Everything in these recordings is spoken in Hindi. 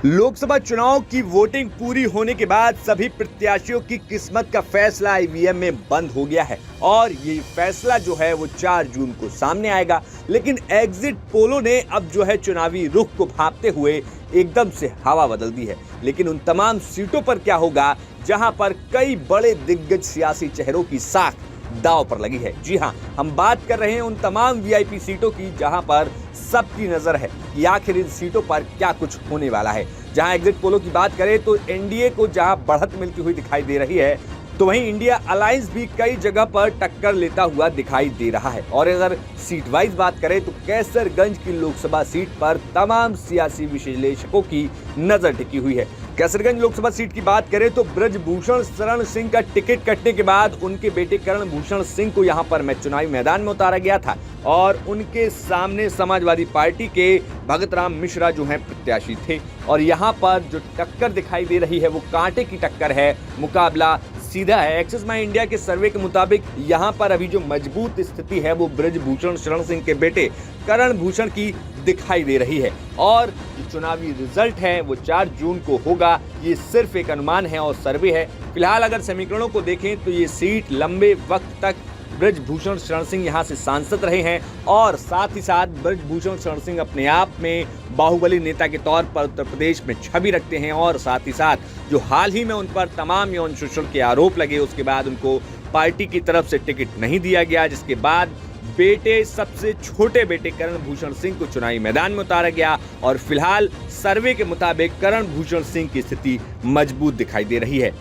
लोकसभा चुनाव की वोटिंग पूरी होने के बाद सभी प्रत्याशियों की किस्मत का फैसला ईवीएम में बंद हो गया है और ये फैसला जो है वो 4 जून को सामने आएगा। लेकिन एग्जिट पोलों ने अब जो है चुनावी रुख को भांपते हुए एकदम से हवा बदल दी है। लेकिन उन तमाम सीटों पर क्या होगा जहां पर कई बड़े दिग्गज सियासी चेहरों की साख दांव पर लगी है। जी हां, हम बात कर रहे हैं उन तमाम वीआईपी सीटों की जहां पर सबकी नजर है कि आखिर इन सीटों पर क्या कुछ होने वाला है। जहां एग्जिट पोलों की बात करें तो एनडीए को जहां बढ़त मिलती हुई दिखाई दे रही है, तो वहीं इंडिया अलायंस भी कई जगह पर टक्कर लेता हुआ दिखाई दे रहा है। और अगर सीट वाइज बात करें तो कैसरगंज की लोकसभा सीट पर तमाम सियासी विश्लेषकों की नजर टिकी हुई है। कैसरगंज लोकसभा सीट की बात करें तो ब्रजभूषण शरण सिंह का टिकट कटने के बाद उनके बेटे करण भूषण सिंह को यहां पर चुनावी मैदान में उतारा गया था और उनके सामने समाजवादी पार्टी के भगत राम मिश्रा जो हैं प्रत्याशी थे। और यहां पर जो टक्कर दिखाई दे रही है वो कांटे की टक्कर है, मुकाबला सीधा है। एक्सिस माई इंडिया के सर्वे के मुताबिक यहां पर अभी जो मजबूत स्थिति है वो ब्रजभूषण शरण सिंह के बेटे करण भूषण की दिखाई दे रही है। और जो चुनावी रिजल्ट है वो 4 जून को होगा, ये सिर्फ एक अनुमान है और सर्वे है। फिलहाल अगर समीकरणों को देखें तो ये सीट लंबे वक्त तक ब्रजभूषण शरण सिंह यहां से सांसद रहे हैं और साथ ही साथ ब्रजभूषण शरण सिंह अपने आप में बाहुबली नेता के तौर पर उत्तर प्रदेश में छवि रखते हैं। और साथ ही साथ जो हाल ही में उन पर तमाम यौन शोषण के आरोप लगे, उसके बाद उनको पार्टी की तरफ से टिकट नहीं दिया गया, जिसके बाद बेटे सबसे छोटे बेटे करण भूषण सिंह को चुनावी मैदान में उतारा गया। और फिलहाल सर्वे के मुताबिक करण भूषण सिंह की स्थिति मजबूत दिखाई दे रही है।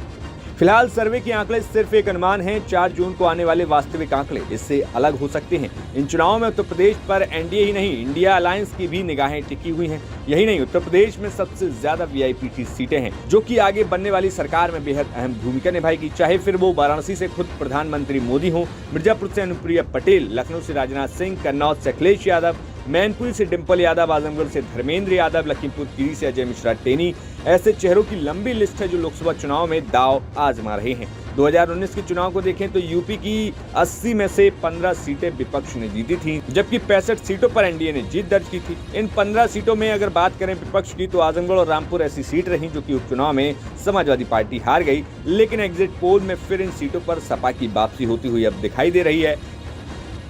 फिलहाल सर्वे के आंकड़े सिर्फ एक अनुमान हैं। 4 जून को आने वाले वास्तविक आंकड़े इससे अलग हो सकते हैं। इन चुनावों में उत्तर प्रदेश पर एनडीए ही नहीं, इंडिया अलायंस की भी निगाहें टिकी हुई हैं। यही नहीं, उत्तर प्रदेश में सबसे ज्यादा वीआईपी सीटें हैं जो कि आगे बनने वाली सरकार में बेहद अहम भूमिका निभाएगी। चाहे फिर वो वाराणसी से खुद प्रधानमंत्री मोदी हो, मिर्जापुर से अनुप्रिया पटेल, लखनऊ से राजनाथ सिंह, कन्नौज से अखिलेश यादव, मैनपुरी से डिंपल यादव, आजमगढ़ से धर्मेंद्र यादव, लखीमपुर खीरी से अजय मिश्रा टेनी, ऐसे चेहरों की लंबी लिस्ट है जो लोकसभा चुनाव में दांव आजमा रहे हैं। 2019 के चुनाव को देखें तो यूपी की 80 में से 15 सीटें विपक्ष ने जीती थी, जबकि 65 सीटों पर एनडीए ने जीत दर्ज की थी। इन 15 सीटों में अगर बात करें विपक्ष की तो आजमगढ़ और रामपुर ऐसी सीट रही जो कि उपचुनाव में समाजवादी पार्टी हार गई। लेकिन एग्जिट पोल में फिर इन सीटों पर सपा की वापसी होती हुई अब दिखाई दे रही है।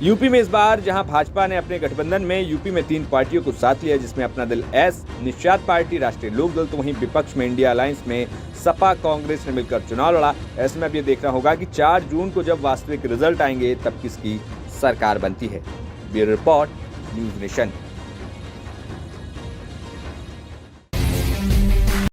यूपी में इस बार जहां भाजपा ने अपने गठबंधन में यूपी में 3 पार्टियों को साथ लिया, जिसमें अपना दल एस, निषाद पार्टी, राष्ट्रीय लोक दल, तो वहीं विपक्ष में इंडिया अलायंस में सपा कांग्रेस ने मिलकर चुनाव लड़ा। ऐसे में अब ये देखना होगा कि 4 जून को जब वास्तविक रिजल्ट आएंगे तब किसकी सरकार बनती है। Bureau report, news nation.